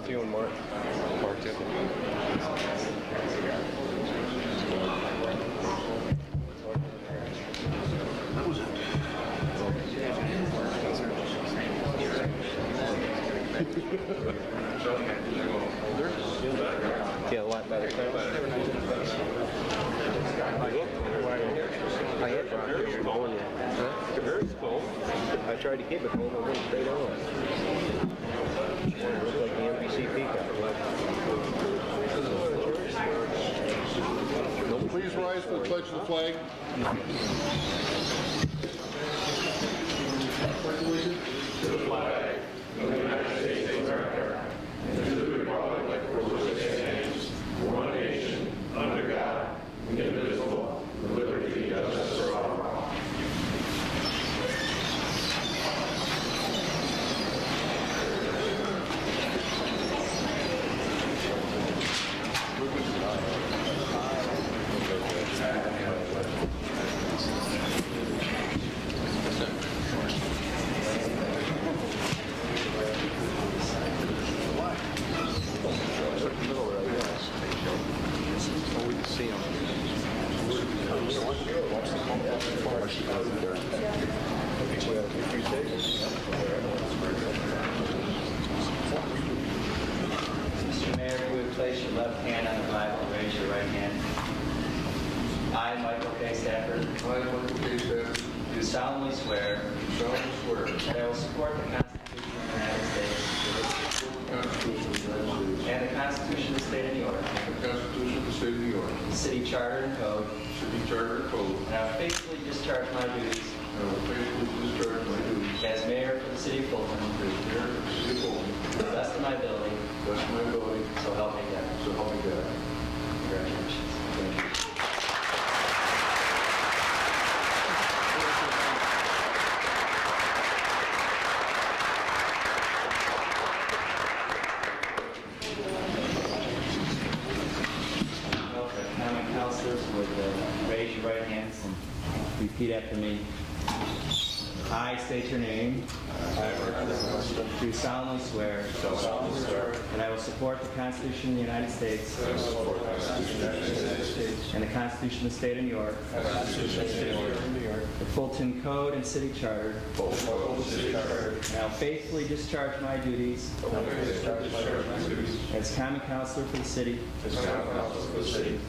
to you and Mark. Mark too. That was it. Yeah, a lot better. I had brought it here going yet. Huh? Very cool. I tried to keep it home, I went straight on. It looked like the NBC peacock. Please rise for the pledge of the flag. To the flag of the United States of America and to the republic for which it stands, one nation, under God, indivisible, with liberty and justice for all. Mr. Mayor, if you would place your left hand on the Bible and raise your right hand. I, Michael K. Stafford, I, Michael K. Stafford, do solemnly swear solemnly swear that I will support the Constitution of the United States and the Constitution of the State of New York, the Constitution of the State of New York, the City Charter and Code, City Charter and Code, and I will faithfully discharge my duties and I will faithfully discharge my duties as Mayor for the City of Fulton as Mayor of the City of Fulton, to the best of my ability, to the best of my ability, so help me God. so help me God. Congratulations. Thank you. Common councilors would raise your right hands and repeat after me. I state your name. Do solemnly swear that I will support the Constitution of the United States and the Constitution of the State of New York, the Fulton Code and City Charter, and I will faithfully discharge my duties as common councilor for the city to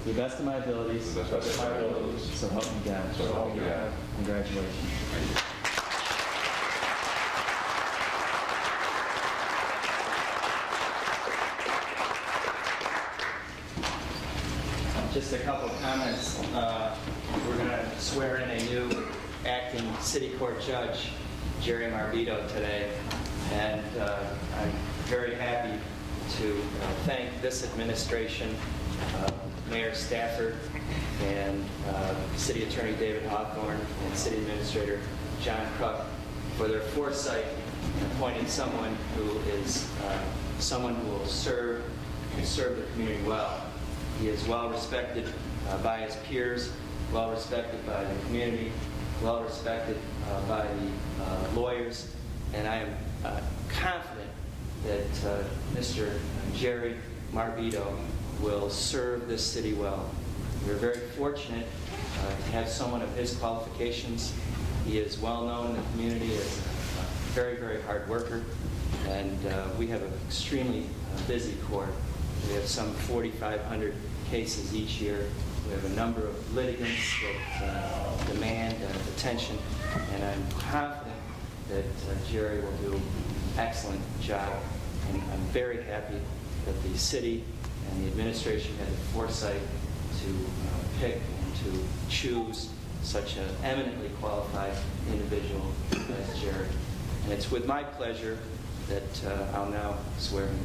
the best of my abilities, so help me God. Congratulations. Just a couple of comments. We're going to swear in a new acting city court judge, Jerry Marbito, today. And I'm very happy to thank this administration, Mayor Stafford, and City Attorney David Hawthorne, and City Administrator John Cook for their foresight in appointing someone who is someone who will serve the community well. He is well respected by his peers, well respected by the community, well respected by the lawyers, and I am confident that Mr. Jerry Marbito will serve this city well. We're very fortunate to have someone of his qualifications. He is well known in the community as a very, very hard worker, and we have an extremely busy court. We have some 4,500 cases each year. We have a number of litigants that demand attention, and I'm confident that Jerry will do an excellent job. And I'm very happy that the city and the administration had the foresight to pick and to choose such an eminently qualified individual as Jerry. And it's with my pleasure that I'll now swear him in.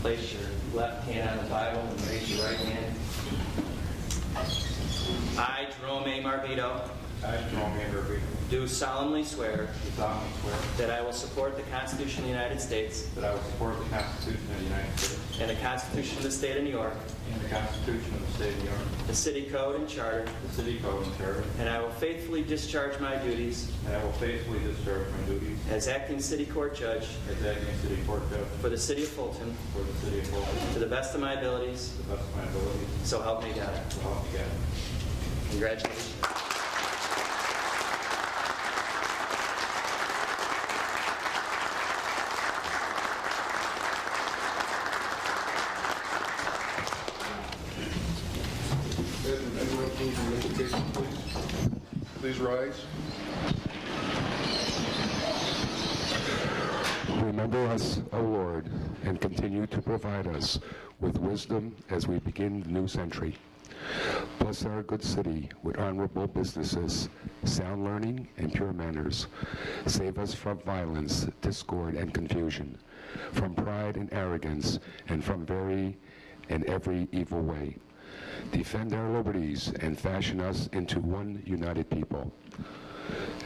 Place your left hand on the Bible and raise your right hand. I, Jerome A. Marbito, I, Jerome Andrew, do solemnly swear do solemnly swear that I will support the Constitution of the United States that I will support the Constitution of the United States and the Constitution of the State of New York, and the Constitution of the State of New York, the City Code and Charter, the City Code and Charter, and I will faithfully discharge my duties and I will faithfully discharge my duties as acting City Court Judge as acting City Court Judge for the City of Fulton for the City of Fulton to the best of my abilities, to the best of my ability. so help me God. So help me God. Congratulations. Everyone please remember the case, please. Please rise. Remember us, O Lord, and continue to provide us with wisdom as we begin the new century. Bless our good city with honorable businesses, sound learning, and pure manners. Save us from violence, discord, and confusion, from pride and arrogance, and from every evil way. Defend our liberties and fashion us into one united people.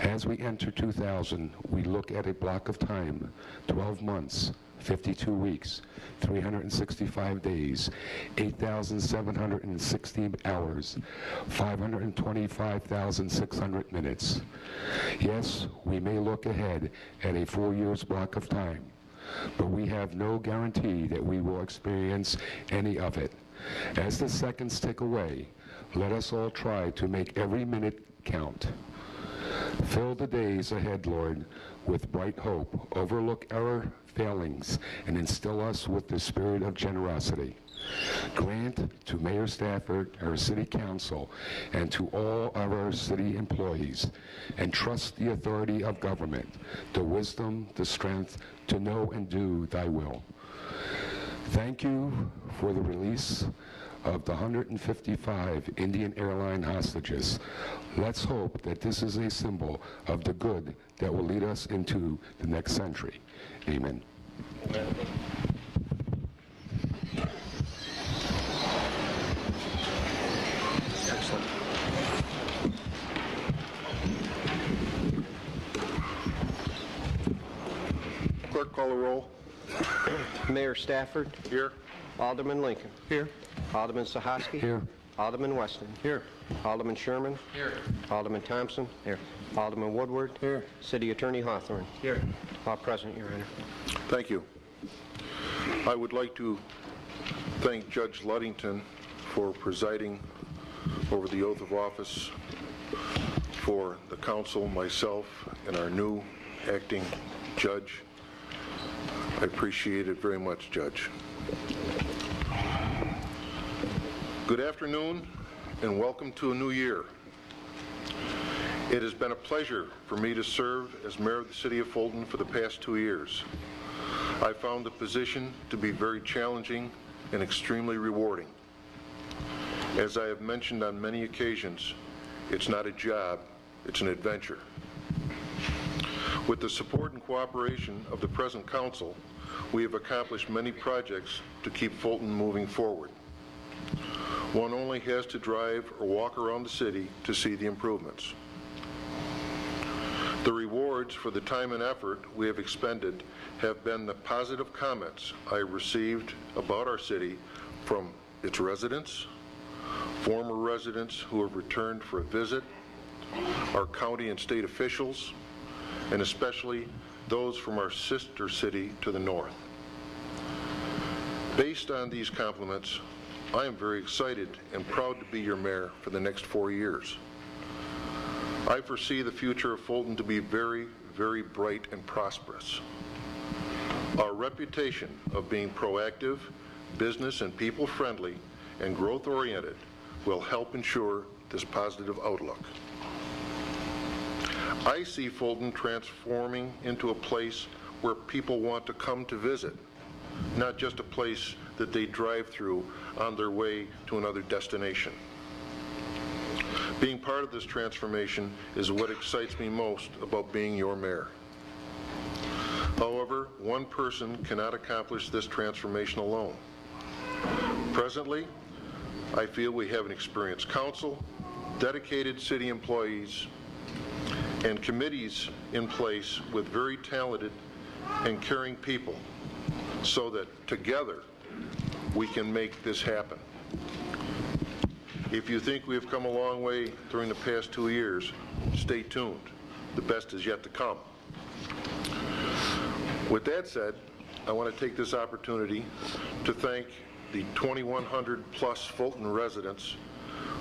As we enter 2000, we look at a block of time, 12 months, 52 weeks, 365 days, 8,760 hours, 525,600 minutes. Yes, we may look ahead at a 4 years block of time, but we have no guarantee that we will experience any of it. As the seconds tick away, let us all try to make every minute count. Fill the days ahead, Lord, with bright hope. Overlook our failings and instill us with the spirit of generosity. Grant to Mayor Stafford, our city council, and to all of our city employees, and trust the authority of government, the wisdom, the strength to know and do thy will. Thank you for the release of the 155 Indian Airline hostages. Let's hope that this is a symbol of the good that will lead us into the next century. Amen. Clerk, call the roll. Mayor Stafford. Here. Alderman Lincoln. Here. Alderman Sahaski. Here. Alderman Weston. Here. Alderman Sherman. Here. Alderman Thompson. Here. Alderman Woodward. Here. City Attorney Hawthorne. Here. All present, Your Honor. Thank you. I would like to thank Judge Ludington for presiding over the oath of office for the council, myself, and our new acting judge. I appreciate it very much, Judge. Good afternoon, and welcome to a new year. It has been a pleasure for me to serve as mayor of the city of Fulton for the past 2 years. I found the position to be very challenging and extremely rewarding. As I have mentioned on many occasions, it's not a job, it's an adventure. With the support and cooperation of the present council, we have accomplished many projects to keep Fulton moving forward. One only has to drive or walk around the city to see the improvements. The rewards for the time and effort we have expended have been the positive comments I received about our city from its residents, former residents who have returned for a visit, our county and state officials, and especially those from our sister city to the north. Based on these compliments, I am very excited and proud to be your mayor for the next 4 years. I foresee the future of Fulton to be very, very bright and prosperous. Our reputation of being proactive, business and people-friendly, and growth-oriented will help ensure this positive outlook. I see Fulton transforming into a place where people want to come to visit, not just a place that they drive through on their way to another destination. Being part of this transformation is what excites me most about being your mayor. However, one person cannot accomplish this transformation alone. Presently, I feel we have an experienced council, dedicated city employees, and committees in place with very talented and caring people so that together we can make this happen. If you think we have come a long way during the past 2 years, stay tuned. The best is yet to come. With that said, I want to take this opportunity to thank the 2,100 plus Fulton residents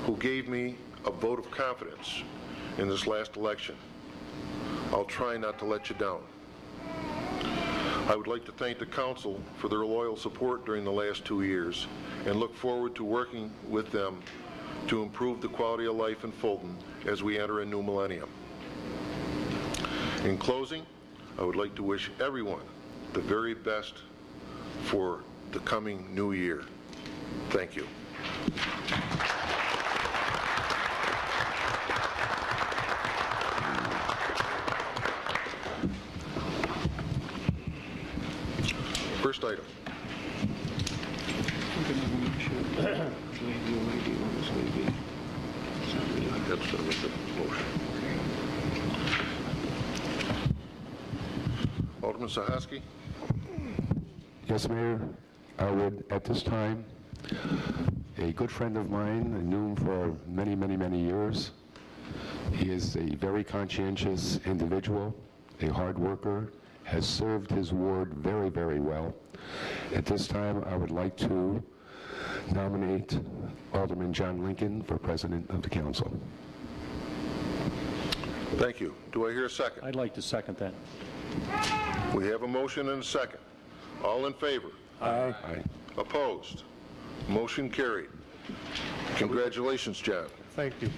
who gave me a vote of confidence in this last election. I'll try not to let you down. I would like to thank the council for their loyal support during the last 2 years and look forward to working with them to improve the quality of life in Fulton as we enter a new millennium. In closing, I would like to wish everyone the very best for the coming new year. Thank you. First item. That's the motion. Alderman Sahaski? Yes, Mayor, I would, at this time, a good friend of mine, I knew him for many, many, many years. He is a very conscientious individual, a hard worker, has served his ward very, very well. At this time, I would like to nominate Alderman John Lincoln for President of the Council. Thank you. Do I hear a second? I'd like to second that. We have a motion and a second. All in favor? Aye. Opposed? Motion carried. Congratulations, John. Thank you.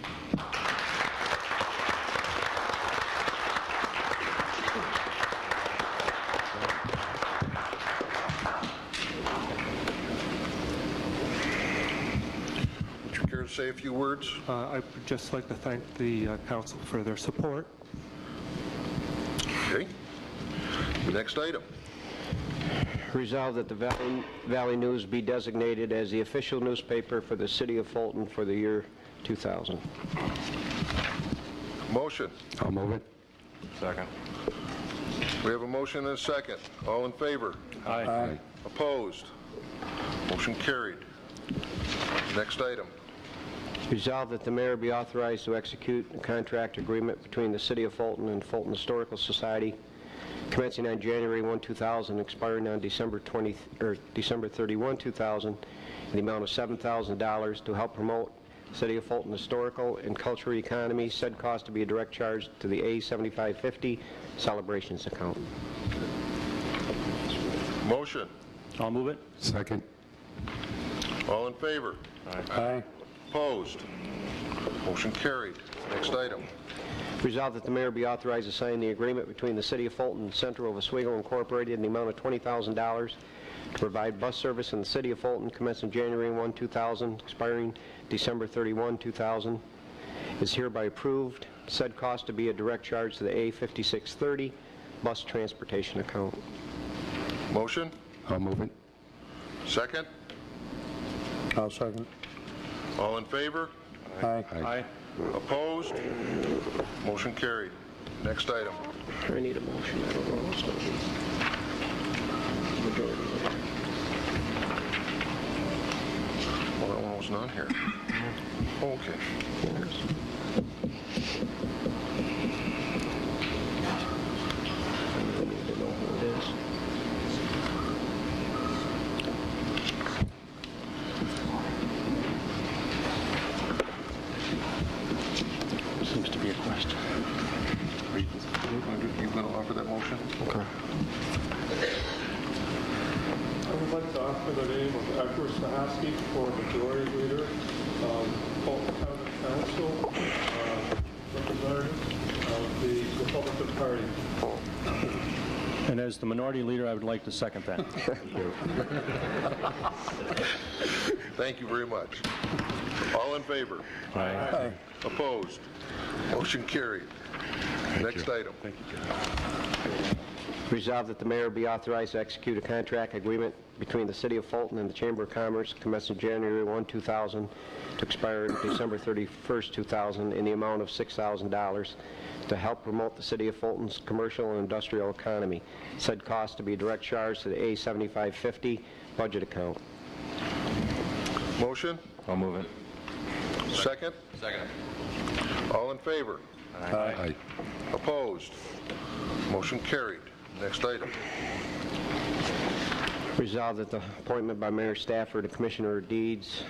Would you care to say a few words? I would just like to thank the council for their support. Okay. The next item. Resolved that the Valley News be designated as the official newspaper for the city of Fulton for the year 2000. Motion. I'll move it. Second. We have a motion and a second. All in favor? Aye. Opposed? Motion carried. Next item. Resolved that the mayor be authorized to execute a contract agreement between the city of Fulton and Fulton Historical Society commencing on January 1, 2000, expiring on December 31, 2000, in the amount of $7,000 to help promote City of Fulton historical and cultural economy, said cost to be a direct charge to the A7550 celebrations account. Motion. I'll move it. Second. All in favor? Aye. Opposed? Motion carried. Next item. Resolved that the mayor be authorized to sign the agreement between the City of Fulton and Central of Oswego Incorporated in the amount of $20,000 to provide bus service in the City of Fulton commencing January 1, 2000, expiring December 31, 2000. Is hereby approved. Said cost to be a direct charge to the A5630 bus transportation account. Motion. I'll move it. Second. I'll second. All in favor? Aye. Aye. Opposed? Motion carried. Next item. I need a motion. I don't know what's going to be. Majority leader. Well, that one wasn't on here. Oh, okay. I need to know who it is. Seems to be a question. You going to offer that motion? Okay. I would like to offer the name of Edward Sahaski for Majority Leader, Fulton County Council, representative of the Republican Party. And as the minority leader, I would like to second that. Thank you very much. All in favor? Aye. Opposed? Motion carried. Next item. Thank you, John. Resolved that the mayor be authorized to execute a contract agreement between the City of Fulton and the Chamber of Commerce commencing January 1, 2000 to expire December 31, 2000 in the amount of $6,000 to help promote the City of Fulton's commercial and industrial economy. Said cost to be direct charged to the A7550 budget account. Motion? I'll move it. Second? Second. All in favor? Aye. Opposed? Motion carried. Next item. Resolved that the appointment by Mayor Stafford to Commissioner of Deeds,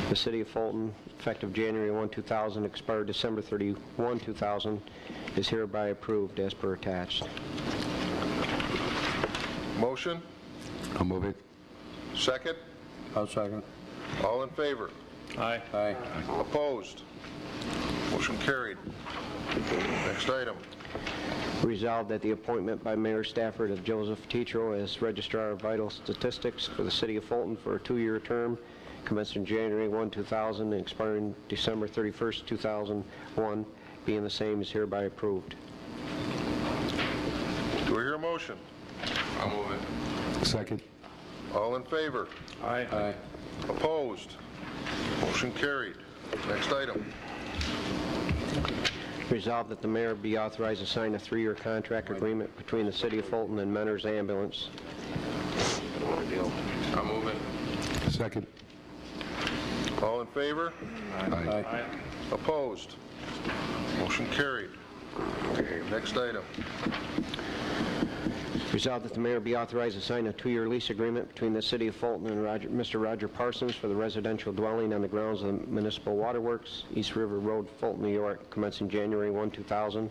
the City of Fulton, effective January 1, 2000, expired December 31, 2000, is hereby approved as per attached. Motion? I'll move it. Second? I'll second. All in favor? Aye. Aye. Opposed? Motion carried. Next item. Resolved that the appointment by Mayor Stafford of Joseph Tetro as Registrar of Vital Statistics for the City of Fulton for a 2-year term commencing January 1, 2000 and expiring December 31, 2001, being the same is hereby approved. Do we hear a motion? I'll move it. Second. All in favor? Aye. Aye. Opposed? Motion carried. Next item. Resolved that the mayor be authorized to sign a 3-year contract agreement between the City of Fulton and Mentor's Ambulance. I'll move it. Second. All in favor? Aye. Opposed? Motion carried. Next item. Resolved that the mayor be authorized to sign a 2-year lease agreement between the City of Fulton and Mr. Roger Parsons for the residential dwelling on the grounds of the Municipal Waterworks, East River Road, Fulton, New York, commencing January 1, 2000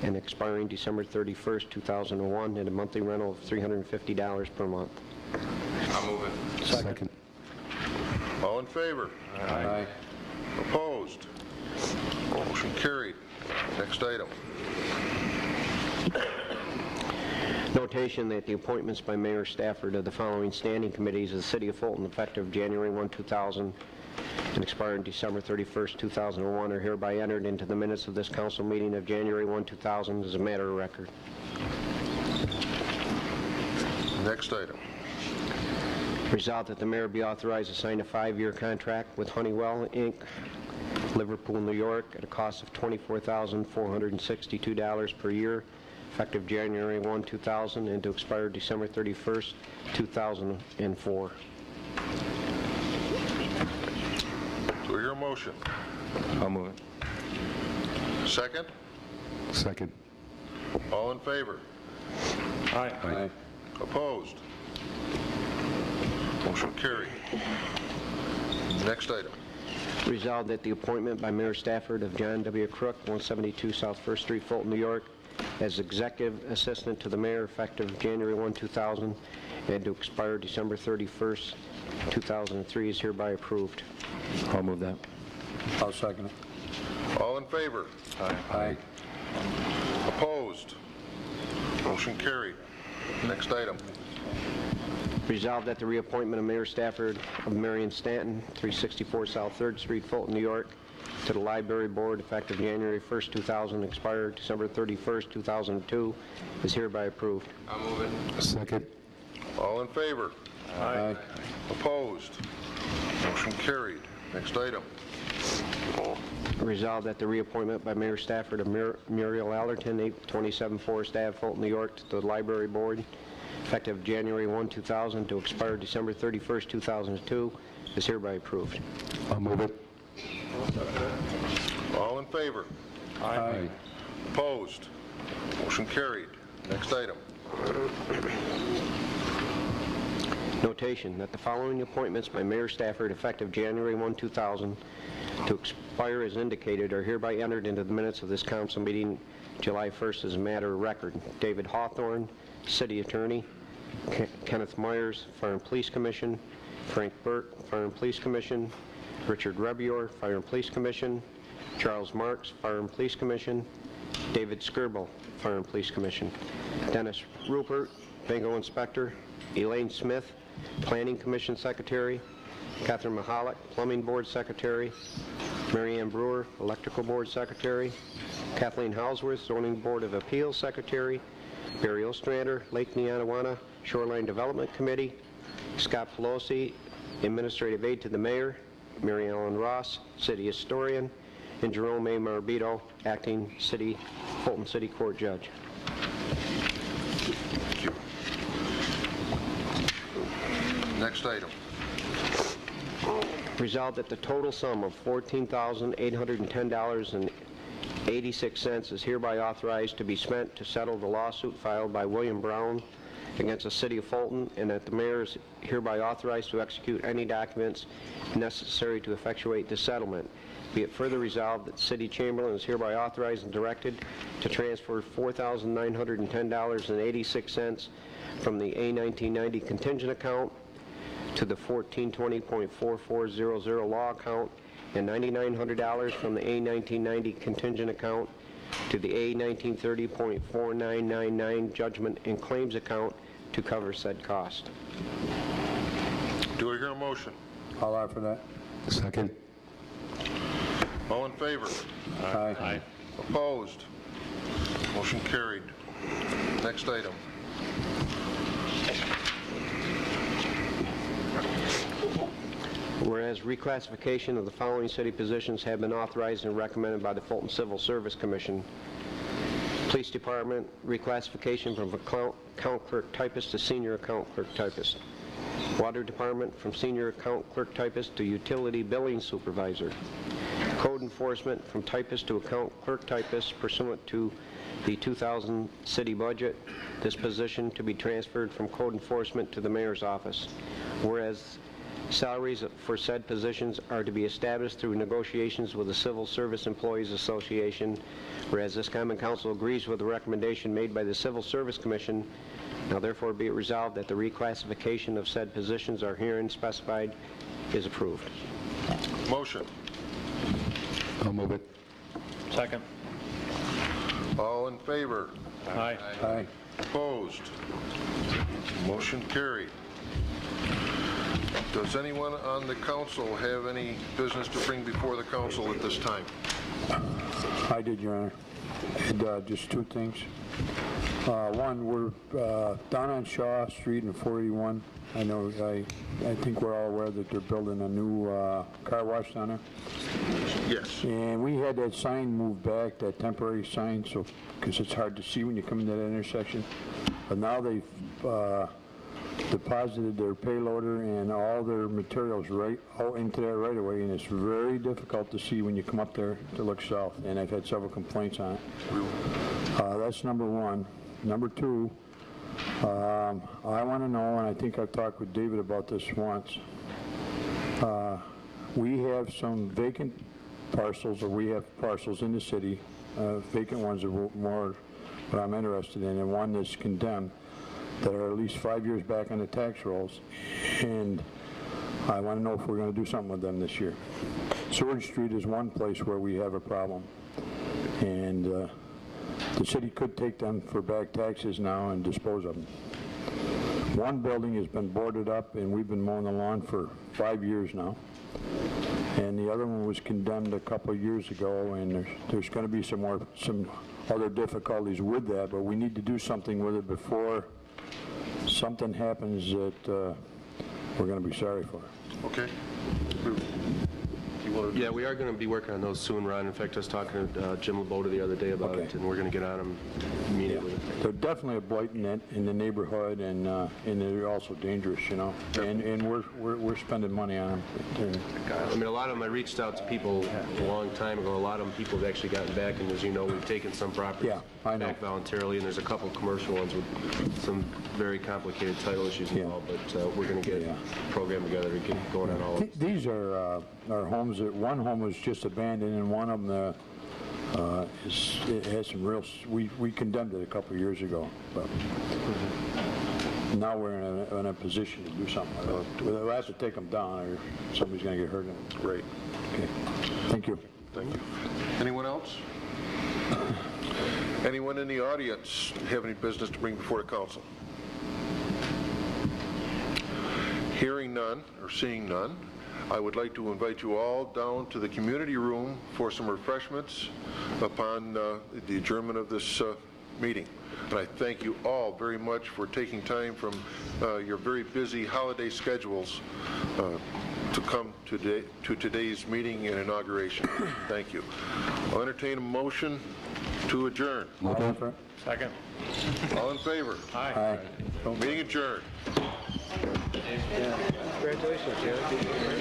and expiring December 31, 2001 at a monthly rental of $350 per month. I'll move it. Second. All in favor? Aye. Opposed? Motion carried. Next item. Notation that the appointments by Mayor Stafford of the following standing committees of the City of Fulton effective January 1, 2000 and expiring December 31, 2001 are hereby entered into the minutes of this council meeting of January 1, 2000 as a matter of record. Next item. Resolved that the mayor be authorized to sign a 5-year contract with Honeywell, Inc., Liverpool, New York, at a cost of $24,462 per year, effective January 1, 2000, and to expire December 31st, 2004. Do we hear a motion? I'll move it. Second? Second. All in favor? Aye. Aye. Opposed? Motion carried. Next item. Resolved that the appointment by Mayor Stafford of John W. Crook, 172 South First Street, Fulton, New York, as Executive Assistant to the Mayor effective January 1, 2000, and to expire December 31st, 2003 is hereby approved. I'll move that. I'll second it. All in favor? Aye. Opposed? Motion carried. Next item. Resolved that the reappointment of Mayor Stafford of Marion Stanton, 364 South 3rd Street, Fulton, New York, to the Library Board effective January 1st, 2000, expired December 31st, 2002, is hereby approved. I'll move it. Second. All in favor? Aye. Opposed? Motion carried. Next item. Resolved that the reappointment by Mayor Stafford of Muriel Allerton, 827 Forest Ave, Fulton, New York, to the Library Board effective January 1, 2000, to expire December 31st, 2002, is hereby approved. I'll move it. All in favor? Aye. Opposed? Motion carried. Next item. Notation that the following appointments by Mayor Stafford effective January 1, 2000 to expire as indicated are hereby entered into the minutes of this council meeting July 1st as a matter of record. David Hawthorne, City Attorney. Kenneth Myers, Fire and Police Commission. Frank Burt, Fire and Police Commission. Richard Rebior, Fire and Police Commission. Charles Marks, Fire and Police Commission. David Skirbel, Fire and Police Commission. Dennis Rupert, Bingo Inspector. Elaine Smith, Planning Commission Secretary. Catherine Mahalik, Plumbing Board Secretary. Mary Ann Brewer, Electrical Board Secretary. Kathleen Housworth, Zoning Board of Appeals Secretary. Barry Ostrander, Lake Neonawana Shoreline Development Committee, Scott Pelosi, Administrative Aide to the Mayor, Mary Ellen Ross, City Historian, and Jerome A. Marbito, Acting Fulton City Court Judge. Thank you. Next item. Resolved that the total sum of $14,810.86 is hereby authorized to be spent to settle the lawsuit filed by William Brown against the City of Fulton, and that the mayor is hereby authorized to execute any documents necessary to effectuate the settlement. Be it further resolved that City Chamberlain is hereby authorized and directed to transfer $4,910.86 from the A1990 contingent account to the 1420.4400 law account, and $9,900 from the A1990 contingent account to the A1930.4999 judgment and claims account to cover said cost. Do I hear a motion? I'll offer that. Second. All in favor? Aye. Opposed? Motion carried. Next item. Whereas reclassification of the following city positions have been authorized and recommended by the Fulton Civil Service Commission. Police Department, reclassification from account clerk typist to senior account clerk typist. Water Department, from senior account clerk typist to utility billing supervisor. Code Enforcement, from typist to account clerk typist pursuant to the 2000 city budget. This position to be transferred from Code Enforcement to the mayor's office. Whereas salaries for said positions are to be established through negotiations with the Civil Service Employees Association, whereas this Common Council agrees with the recommendation made by the Civil Service Commission, now therefore be it resolved that the reclassification of said positions are herein specified is approved. Motion. I'll move it. Second. All in favor? Aye. Aye. Opposed? Motion carried. Does anyone on the council have any business to bring before the council at this time? I did, Your Honor. And, just two things. One, we're down on Shaw Street in 481. I know, I think we're all aware that they're building a new car wash down there. Yes. And we had that sign moved back, that temporary sign, so because it's hard to see when you come into that intersection. But now they've deposited their payloader and all their materials right out into that right away, and it's very difficult to see when you come up there to look south. And I've had several complaints on it. That's number one. Number two, I want to know, and I think I've talked with David about this once. We have some vacant parcels, or we have parcels in the city, vacant ones are more what I'm interested in, and one that's condemned, that are at least 5 years back on the tax rolls, and I want to know if we're going to do something with them this year. Seward Street is one place where we have a problem, and the city could take them for back taxes now and dispose of them. One building has been boarded up, and we've been mowing the lawn for 5 years now, and the other one was condemned a couple of years ago, and there's going to be some other difficulties with that, but we need to do something with it before something happens that we're going to be sorry for. Okay. Yeah, we are going to be working on those soon, Ron. In fact, I was talking to Jim LeBota the other day about it, and we're going to get on them immediately. They're definitely a blight in the neighborhood, and they're also dangerous, you know. And we're spending money on them. I mean, a lot of them, I reached out to people a long time ago. A lot of them, people have actually gotten back, and as you know, we've taken some properties back voluntarily, and there's a couple commercial ones with some very complicated title issues involved, but we're going to get a program together to get going on all of them. These are homes that one home was just abandoned, and one of them it has some real. We condemned it a couple of years ago, but now we're in a position to do something with it. We'll have to take them down, or somebody's going to get hurt. Great. Okay. Thank you. Thank you. Anyone else? Anyone in the audience have any business to bring before the council? Hearing none, or seeing none, I would like to invite you all down to the community room for some refreshments upon the adjournment of this meeting. And I thank you all very much for taking time from your very busy holiday schedules to come to today's meeting and inauguration. Thank you. I'll entertain a motion to adjourn. Second. All in favor? Aye. Meeting adjourned. Congratulations, Jerry.